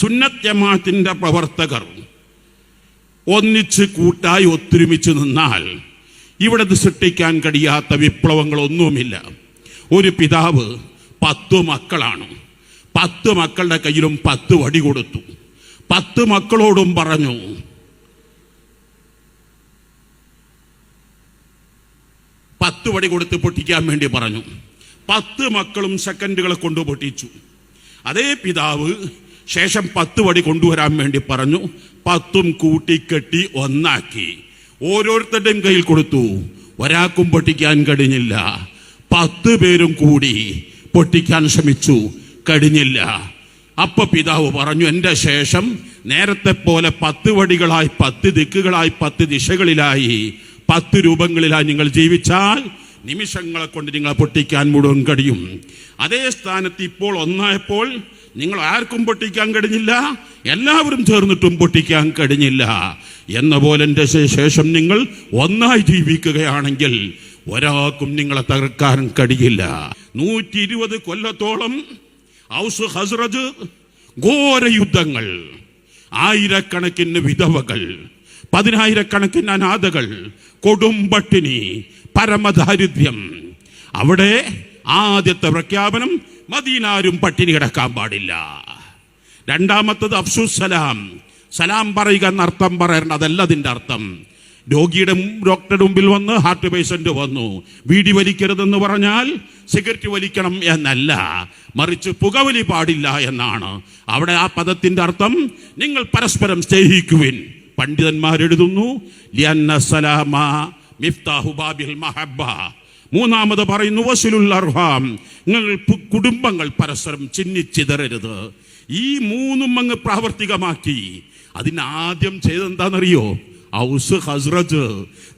സുന്നത്ത് ജമാഅത്തിന്റെ പ്രവർത്തകർ ഒന്നിച്ച് കൂട്ടായി ഒത്തൊരുമിച്ച് നിന്നാൽ ഇവിടെ സൃഷ്ടിക്കാൻ കഴിയാത്ത വിപ്ലവങ്ങളൊന്നുമില്ല. ഒരു പിതാവ് 10 മക്കളാണ്. 10 മക്കളുടെ കയ്യിലും 10 വടി കൊടുത്തു. 10 മക്കളോടും പറഞ്ഞു, 10 വടി കൊടുത്ത് പൊട്ടിക്കാൻ വേണ്ടി പറഞ്ഞു. 10 മക്കളും സെക്കൻഡുകളെ കൊണ്ട് പൊട്ടിച്ചു. അതേ പിതാവ് ശേഷം 10 വടി കൊണ്ടുവരാൻ വേണ്ടി പറഞ്ഞു. 10ഉം കൂട്ടിക്കെട്ടി ഒന്നാക്കി ഓരോരുത്തരുടെയും കയ്യിൽ കൊടുത്തു. ഒരാൾക്കും പൊട്ടിക്കാൻ കഴിഞ്ഞില്ല. 10 പേരും കൂടി പൊട്ടിക്കാൻ ശ്രമിച്ചു, കഴിഞ്ഞില്ല. അപ്പൊ പിതാവ് പറഞ്ഞു, എന്റെ ശേഷം നേരത്തെ പോലെ 10 വടികളായി 10 ദിക്കുകളായി 10 ദിശകളിലായി 10 രൂപങ്ങളിലായി നിങ്ങൾ ജീവിച്ചാൽ നിമിഷങ്ങളെ കൊണ്ട് നിങ്ങളെ പൊട്ടിക്കാൻ മുഴുവൻ കഴിയും. അതേ സ്ഥാനത്ത് ഇപ്പോൾ ഒന്നായപ്പോൾ നിങ്ങൾ ആർക്കും പൊട്ടിക്കാൻ കഴിഞ്ഞില്ല, എല്ലാവരും ചേർന്നിട്ടും പൊട്ടിക്കാൻ കഴിഞ്ഞില്ല. എന്ന പോലെ എൻ്റെ ശേഷം നിങ്ങൾ ഒന്നായി ജീവിക്കുകയാണെങ്കിൽ ഒരാൾക്കും നിങ്ങളെ തകർക്കാൻ കഴിയില്ല. 120 കൊല്ലത്തോളം ഔസ് ഖസ്റജ് ഘോര യുദ്ധങ്ങൾ, ആയിരക്കണക്കിന് വിധവകൾ, 10,000കണക്കിന് അനാഥകൾ, കൊടുമ്പട്ടിണി, പരമദാരിദ്ര്യം. അവിടെ ആദ്യത്തെ പ്രഖ്യാപനം, മദീനാരും പട്ടിണി കിടക്കാൻ പാടില്ല. രണ്ടാമത്തത് അഫ്സുസ്സലാം, സലാം പറയുക എന്നർത്ഥം പറയേണ്ട, അതല്ല അതിൻ്റെ അർത്ഥം. ഡോക്ടറുടെ മുമ്പിൽ വന്ന് ഹാർട്ട് പേഷ്യന്റ് വന്നു, വീടി വലിക്കരുതെന്ന് പറഞ്ഞാൽ സിഗരറ്റ് വലിക്കണം എന്നല്ല, മറിച്ച് പുകവലി പാടില്ല എന്നാണ്. അവിടെ ആ പദത്തിന്റെ അർത്ഥം നിങ്ങൾ പരസ്പരം സ്നേഹിക്കുവിൻ. പണ്ഡിതന്മാരെഴുതുന്നു, ലിഅന്ന സലാമ മിഫ്താഹു ബാബിൽ മഹബ്ബ. മൂന്നാമത് പറയുന്നു, വസിലുൽ അർഹാം, നിങ്ങൾ കുടുംബങ്ങൾ പരസ്പരം ചിന്നിച്ചിതറരുത്. ഈ മൂന്നും അങ്ങ് പ്രാവർത്തികമാക്കി. അതിനാദ്യം ചെയ്തെന്താണെന്നറിയോ? ഔസ് ഖസ്റജ്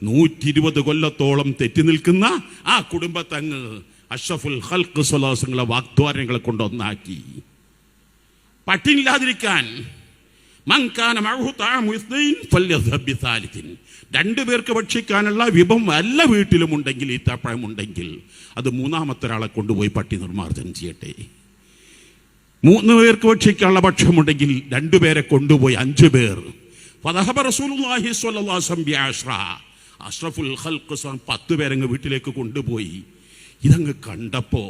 120 കൊല്ലത്തോളം തെറ്റി നിൽക്കുന്ന ആ കുടുംബത്തങ്ങ് അഷ്റഫുൽ ഖൽഖ് സ്വല്ലല്ലാഹു അലൈഹി വസല്ലം വാഗ്ദാനങ്ങളെ കൊണ്ടൊന്നാക്കി. പട്ടിണില്ലാതിരിക്കാൻ രണ്ടു പേർക്ക് ഭക്ഷിക്കാനുള്ള വിഭവം എല്ലാ വീട്ടിലും ഉണ്ടെങ്കിൽ, ഈത്തപ്പഴം ഉണ്ടെങ്കിൽ അത് മൂന്നാമത്തെ ഒരാളെ കൊണ്ടുപോയി പട്ടി നിർമ്മാർജ്ജനം ചെയ്യട്ടെ. 3 പേർക്ക് ഭക്ഷിക്കാനുള്ള ഭക്ഷണമുണ്ടെങ്കിൽ 2 പേരെ കൊണ്ടുപോയി 5 പേർ. റസൂലുള്ളാഹി സ്വല്ലല്ലാഹു അലൈഹി വസല്ലം ബിഅശ്റ, അഷ്റഫുൽ ഖൽഖ് 10 പേരങ്ങ് വീട്ടിലേക്ക് കൊണ്ടുപോയി. ഇതങ്ങ് കണ്ടപ്പോ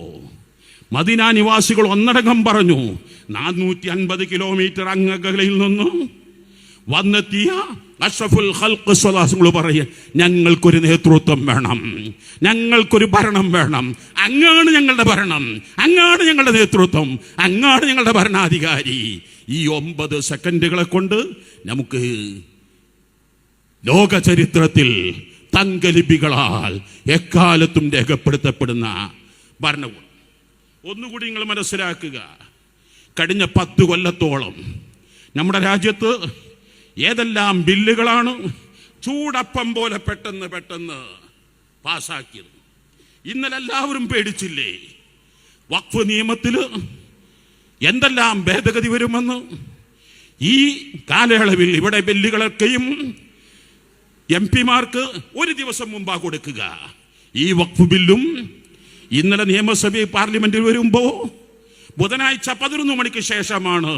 മദീന നിവാസികൾ ഒന്നടങ്കം പറഞ്ഞു, 450 കിലോമീറ്റർ അങ്ങകലയിൽ നിന്നും വന്നെത്തിയ അഷ്റഫുൽ ഖൽഖ് സ്വല്ലല്ലാഹു അലൈഹി വസല്ലം പറയുക, ഞങ്ങൾക്കൊരു നേതൃത്വം വേണം, ഞങ്ങൾക്കൊരു ഭരണം വേണം. അങ്ങാണ് ഞങ്ങളുടെ ഭരണം, അങ്ങാണ് ഞങ്ങളുടെ നേതൃത്വം, അങ്ങാണ് ഞങ്ങളുടെ ഭരണാധികാരി. ഈ 9 സെക്കൻഡുകളെ കൊണ്ട് നമുക്ക് ലോക ചരിത്രത്തിൽ തങ്കലിപികളാൽ എക്കാലത്തും രേഖപ്പെടുത്തപ്പെടുന്ന ഭരണകൂടം. ഒന്നുകൂടി നിങ്ങൾ മനസ്സിലാക്കുക, കഴിഞ്ഞ 10 കൊല്ലത്തോളം നമ്മുടെ രാജ്യത്ത് ഏതെല്ലാം ബില്ലുകളാണ് ചൂടപ്പം പോലെ പെട്ടെന്ന് പാസാക്കിയത്. ഇന്നലെ എല്ലാവരും പേടിച്ചില്ലേ? വഖഫ് നിയമത്തിൽ എന്തെല്ലാം ഭേദഗതി വരുമെന്ന്. ഈ കാലയളവിൽ ഇവിടെ ബില്ലുകളൊക്കെയും MP-മാർക്ക് ഒരു ദിവസം മുമ്പാ കൊടുക്കുക. ഈ വഖഫ് ബില്ലും ഇന്നലെ നിയമസഭയിൽ പാർലമെന്റിൽ വരുമ്പോ ബുധനാഴ്ച 11 മണിക്ക് ശേഷമാണ്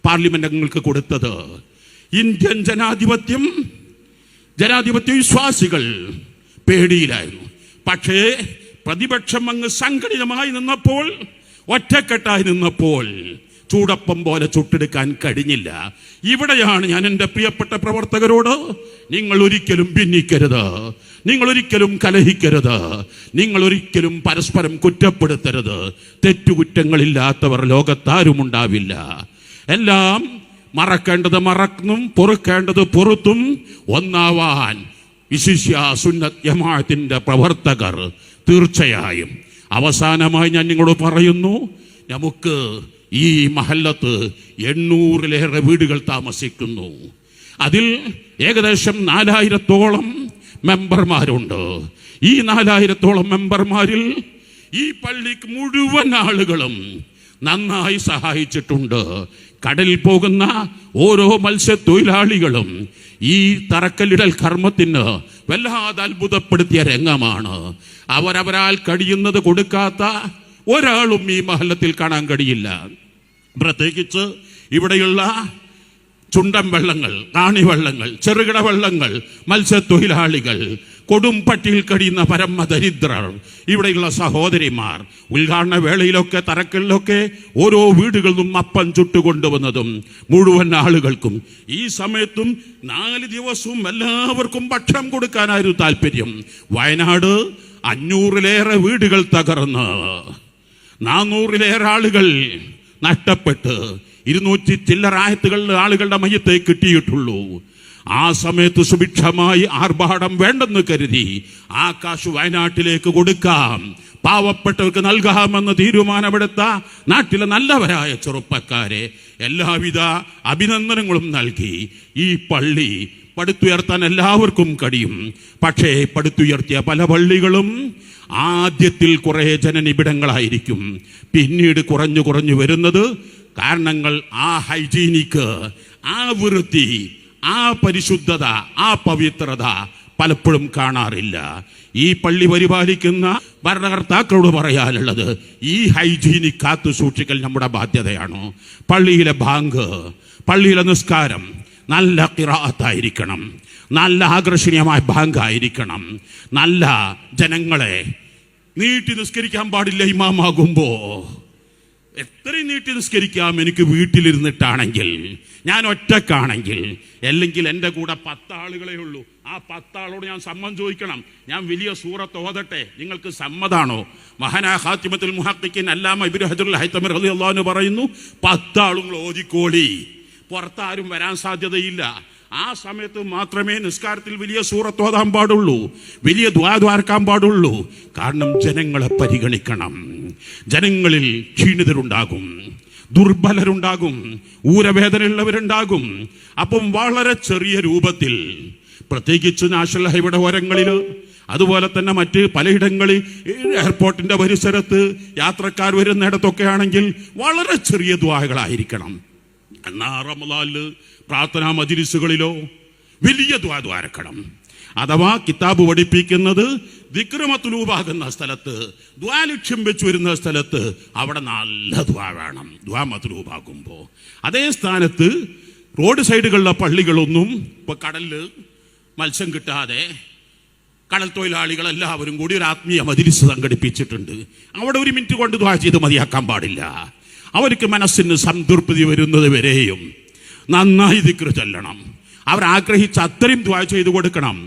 പാർലമെന്റ് അംഗങ്ങൾക്ക് കൊടുത്തത്. ഇന്ത്യൻ ജനാധിപത്യ വിശ്വാസികൾ പേടിയിലായിരുന്നു. പക്ഷേ പ്രതിപക്ഷം അങ്ങ് സംഘടിതമായി നിന്നപ്പോൾ, ഒറ്റക്കെട്ടായി നിന്നപ്പോൾ ചൂടപ്പം പോലെ ചുട്ടെടുക്കാൻ കഴിഞ്ഞില്ല. ഇവിടെയാണ് ഞാൻ എൻ്റെ പ്രിയപ്പെട്ട പ്രവർത്തകരോട്, നിങ്ങൾ ഒരിക്കലും ഭിന്നിക്കരുത്, നിങ്ങൾ ഒരിക്കലും കലഹിക്കരുത്, നിങ്ങൾ ഒരിക്കലും പരസ്പരം കുറ്റപ്പെടുത്തരുത്. തെറ്റുകുറ്റങ്ങളില്ലാത്തവർ ലോകത്താരും ഉണ്ടാവില്ല. എല്ലാം മറക്കേണ്ടത് മറക്കും, പൊറുക്കേണ്ടത് പൊറുത്തും ഒന്നാവാൻ വിശിഷ്യ സുന്നത്ത് ജമാഅത്തിന്റെ പ്രവർത്തകർ തീർച്ചയായും. അവസാനമായി ഞാൻ നിങ്ങളോട് പറയുന്നു, നമുക്ക് ഈ മഹല്ലത്ത് 800-ലേറെ വീടുകൾ താമസിക്കുന്നു. അതിൽ ഏകദേശം 4000-ഓളം മെമ്പർമാരുണ്ട്. ഈ 4000-ഓളം മെമ്പർമാരിൽ ഈ പള്ളിക്ക് മുഴുവൻ ആളുകളും നന്നായി സഹായിച്ചിട്ടുണ്ട്. കടലിൽ പോകുന്ന ഓരോ മത്സ്യത്തൊഴിലാളികളും ഈ തറക്കല്ലിടൽ കർമ്മത്തിന് വല്ലാതെ അത്ഭുതപ്പെടുത്തിയ രംഗമാണ്. അവരവരാൽ കഴിയുന്നത് കൊടുക്കാത്ത ഒരാളും ഈ മഹല്ലത്തിൽ കാണാൻ കഴിയില്ല. പ്രത്യേകിച്ച് ഇവിടെയുള്ള ചുണ്ടൻ വെള്ളങ്ങൾ, കാണിവെള്ളങ്ങൾ, ചെറുകിട വെള്ളങ്ങൾ, മത്സ്യത്തൊഴിലാളികൾ, കൊടും പട്ടിയിൽ കഴിയുന്ന പരമദരിദ്രർ, ഇവിടെയുള്ള സഹോദരിമാർ, ഉദ്ഘാടന വേളയിലൊക്കെ തറക്കലിലൊക്കെ ഓരോ വീടുകളിൽ നിന്നും അപ്പം ചുട്ടുകൊണ്ടുവന്നതും മുഴുവൻ ആളുകൾക്കും ഈ സമയത്തും 4 ദിവസവും എല്ലാവർക്കും ഭക്ഷണം കൊടുക്കാനായിരുന്നു താല്പര്യം. വയനാട് 500-ലേറെ വീടുകൾ തകർന്ന് 400-ലേറെ ആളുകൾ നഷ്ടപ്പെട്ട് 200 ചില്ലറായത്തുകളിൽ ആളുകളുടെ മയ്യത്തെ കിട്ടിയിട്ടുള്ളൂ. ആ സമയത്ത് സുഭിക്ഷമായി ആർഭാടം വേണ്ടെന്ന് കരുതി ആ കാശ് വയനാട്ടിലേക്ക് കൊടുക്കാം, പാവപ്പെട്ടവർക്ക് നൽകാമെന്ന് തീരുമാനമെടുത്ത നാട്ടിലെ നല്ലവരായ ചെറുപ്പക്കാരെ എല്ലാവിധ അഭിനന്ദനങ്ങളും നൽകി ഈ പള്ളി പടുത്തുയർത്താൻ എല്ലാവർക്കും കഴിയും. പക്ഷേ പടുത്തുയർത്തിയ പല പള്ളികളും ആദ്യത്തിൽ കുറെ ജനനിബിഡങ്ങളായിരിക്കും, പിന്നീട് കുറഞ്ഞു കുറഞ്ഞു വരുന്നത് കാരണങ്ങൾ ആ ഹൈജീനിക്ക്, ആ വൃത്തി, ആ പരിശുദ്ധത, ആ പവിത്രത പലപ്പോഴും കാണാറില്ല. ഈ പള്ളി പരിപാലിക്കുന്ന ഭരണകർത്താക്കളോട് പറയാനുള്ളത്, ഈ ഹൈജീനിക് കാത്തു സൂക്ഷിക്കൽ നമ്മുടെ ബാധ്യതയാണ്. പള്ളിയിലെ ബാങ്ക്, പള്ളിയിലെ നിസ്കാരം നല്ല ഖിറാഅത്തായിരിക്കണം, നല്ല ആകർഷണീയമായ ബാങ്കായിരിക്കണം, നല്ല ജനങ്ങളെ നീട്ടി നിസ്കരിക്കാൻ പാടില്ല. ഇമാമാകുമ്പോ എത്രയും നീട്ടി നിസ്കരിക്കാം എനിക്ക് വീട്ടിലിരുന്നിട്ടാണെങ്കിൽ, ഞാൻ ഒറ്റക്കാണെങ്കിൽ. അല്ലെങ്കിൽ എൻ്റെ കൂടെ 10 ആളുകളേ ഉള്ളൂ. ആ 10 ആളോട് ഞാൻ സമ്മതം ചോദിക്കണം, ഞാൻ വലിയ സൂറത്ത് ഓതട്ടെ, നിങ്ങൾക്ക് സമ്മതാണോ? മഹാനായ ഖാത്തിമത്തുൽ മുഹഖ്ഖിഖീൻ അല്ലാമ ഇബ്നു ഹജറുൽ ഹൈതമി റളിയല്ലാഹു അൻഹു പറയുന്നു, 10 ആളുകൾ ഓതിക്കോളി, പുറത്താരും വരാൻ സാധ്യതയില്ല. ആ സമയത്ത് മാത്രമേ നിസ്കാരത്തിൽ വലിയ സൂറത്ത് ഓതാൻ പാടുള്ളൂ, വലിയ ദുആ ദ്വാരക്കാൻ പാടുള്ളൂ. കാരണം ജനങ്ങളെ പരിഗണിക്കണം. ജനങ്ങളിൽ ക്ഷീണിതരുണ്ടാകും, ദുർബലരുണ്ടാകും, ഊരവേദനയുള്ളവരുണ്ടാകും. അപ്പം വളരെ ചെറിയ രൂപത്തിൽ, പ്രത്യേകിച്ച് നാഷണൽ ഹൈവേയുടെ ഓരങ്ങളിൽ, അതുപോലെ തന്നെ മറ്റ് പലയിടങ്ങളിൽ, എയർപോർട്ടിന്റെ പരിസരത്ത് യാത്രക്കാർ വരുന്നിടത്തൊക്കെ ആണെങ്കിൽ വളരെ ചെറിയ ദുആകളായിരിക്കണം. എന്നാ റമളാനില് പ്രാർത്ഥനാ മജ്‌ലിസുകളിലോ വലിയ ദുആ ദ്വാരക്കണം. അഥവാ കിതാബ് പഠിപ്പിക്കുന്നത് ദിക്ർ മത്ലൂബാകുന്ന സ്ഥലത്ത്, ദുആ ലക്ഷ്യം വെച്ച് വരുന്ന സ്ഥലത്ത് അവിടെ നല്ല ദുആ വേണം ദുആ മത്ലൂബാകുമ്പോ. അതേ സ്ഥാനത്ത് റോഡ് സൈഡുകളിലെ പള്ളികളൊന്നും ഇപ്പൊ കടലില് മത്സ്യം കിട്ടാതെ കടൽ തൊഴിലാളികൾ എല്ലാവരും കൂടി ഒരു ആത്മീയ മജ്‌ലിസ് സംഘടിപ്പിച്ചിട്ടുണ്ട്. അവിടെ 1 മിനിറ്റ് കൊണ്ട് ദുആ ചെയ്ത് മതിയാക്കാൻ പാടില്ല. അവർക്ക് മനസ്സിന് സംതൃപ്തി വരുന്നത് വരെയും നന്നായി ദിക്ർ ചൊല്ലണം. അവർ ആഗ്രഹിച്ച അത്രയും ദുആ ചെയ്തു കൊടുക്കണം.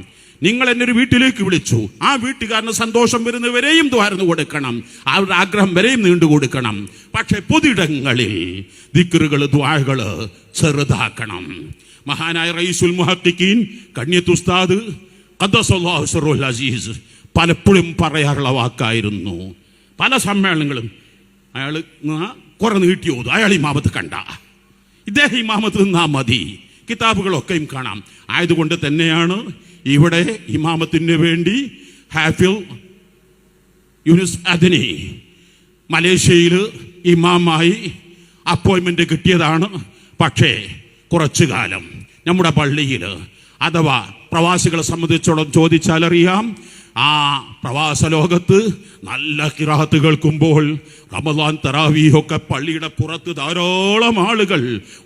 നിങ്ങൾ എന്നെ ഒരു വീട്ടിലേക്ക് വിളിച്ചു, ആ വീട്ടുകാരന് സന്തോഷം വരുന്നവരെയും ദ്വാരന്ന് കൊടുക്കണം, അവരുടെ ആഗ്രഹം വരെയും നീണ്ടു കൊടുക്കണം. പക്ഷെ പൊതുയിടങ്ങളിൽ ദിക്റുകൾ, ദ്വാകൾ ചെറുതാക്കണം. മഹാനായ റഈസുൽ മുഹഖ്ഖിഖീൻ കണ്യത്ത് ഉസ്താദ് ഖദ്ദസല്ലാഹു സിർറുൽ അസീസ് പലപ്പോഴും പറയാറുള്ള വാക്കായിരുന്നു. പല സമ്മേളനങ്ങളും അയാൾ കുറെ നീട്ടി ഓതും, അയാൾ ഇമാമത്ത് കണ്ട, ഇദ്ദേഹം ഇമാമത്ത് നിന്നാ മതി. കിതാബുകളൊക്കെയും കാണാം. ആയതുകൊണ്ട് തന്നെയാണ് ഇവിടെ ഇമാമത്തിന് വേണ്ടി ഹാഫിൽ യൂനുസ് അദ്നി മലേഷ്യയിൽ ഇമാമായി അപ്പോയിൻമെന്റ് കിട്ടിയതാണ്. പക്ഷേ കുറച്ചു കാലം നമ്മുടെ പള്ളിയിൽ, അഥവാ പ്രവാസികളെ സംബന്ധിച്ചോളം ചോദിച്ചാലറിയാം, ആ പ്രവാസ ലോകത്ത് നല്ല ഖിറാഅത്ത് കേൾക്കുമ്പോൾ റമളാൻ തറാവീഹൊക്കെ പള്ളിയുടെ പുറത്ത് ധാരാളം ആളുകൾ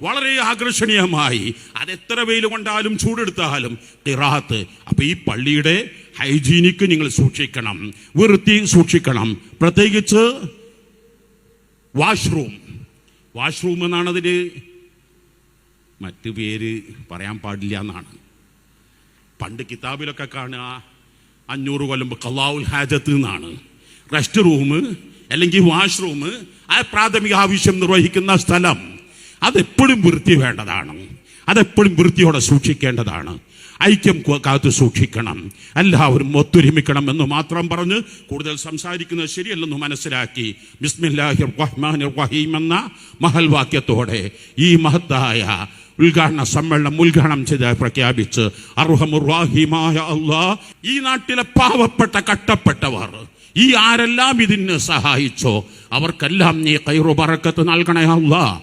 വളരെ ആകർഷണീയമായി, അതെത്ര വെയിൽ കൊണ്ടാലും ചൂടെടുത്താലും ഖിറാഅത്ത്. അപ്പൊ ഈ പള്ളിയുടെ ഹൈജീനിക്ക് നിങ്ങൾ സൂക്ഷിക്കണം, വൃത്തി സൂക്ഷിക്കണം. പ്രത്യേകിച്ച് വാഷ്റൂം എന്നാണ് അതിന് മറ്റു പേര് പറയാൻ പാടില്ല എന്നാണ്. പണ്ട് കിതാബിലൊക്കെ കാണുക 500 കൊല്ലം ഖളാഉൽ ഹാജത്ത് എന്നാണ്. റെസ്റ്റ് റൂം അല്ലെങ്കിൽ വാഷ്റൂം, ആ പ്രാഥമിക ആവശ്യം നിർവഹിക്കുന്ന സ്ഥലം, അതെപ്പോഴും വൃത്തി വേണ്ടതാണ്, അതെപ്പോഴും വൃത്തിയോടെ സൂക്ഷിക്കേണ്ടതാണ്. ഐക്യം കാത്തു സൂക്ഷിക്കണം, എല്ലാവരും ഒത്തൊരുമിക്കണം എന്ന് മാത്രം പറഞ്ഞ് കൂടുതൽ സംസാരിക്കുന്നത് ശരിയല്ലെന്ന് മനസ്സിലാക്കി ബിസ്മില്ലാഹിർ റഹ്മാനിർ റഹീം എന്ന മഹൽ വാക്യത്തോടെ ഈ മഹത്തായ ഉദ്ഘാടന സമ്മേളനം ഉദ്ഘാടനം ചെയ്ത് പ്രഖ്യാപിച്ച്, അർഹമുർ റഹീമായ അല്ലാഹ്, ഈ നാട്ടിലെ പാവപ്പെട്ട കട്ടപ്പെട്ടവർ, ഈ ആരെല്ലാം ഇതിന് സഹായിച്ചോ അവർക്കെല്ലാം നീ ഖൈറു ബറക്കത്ത് നൽകണേ അല്ലാഹ്.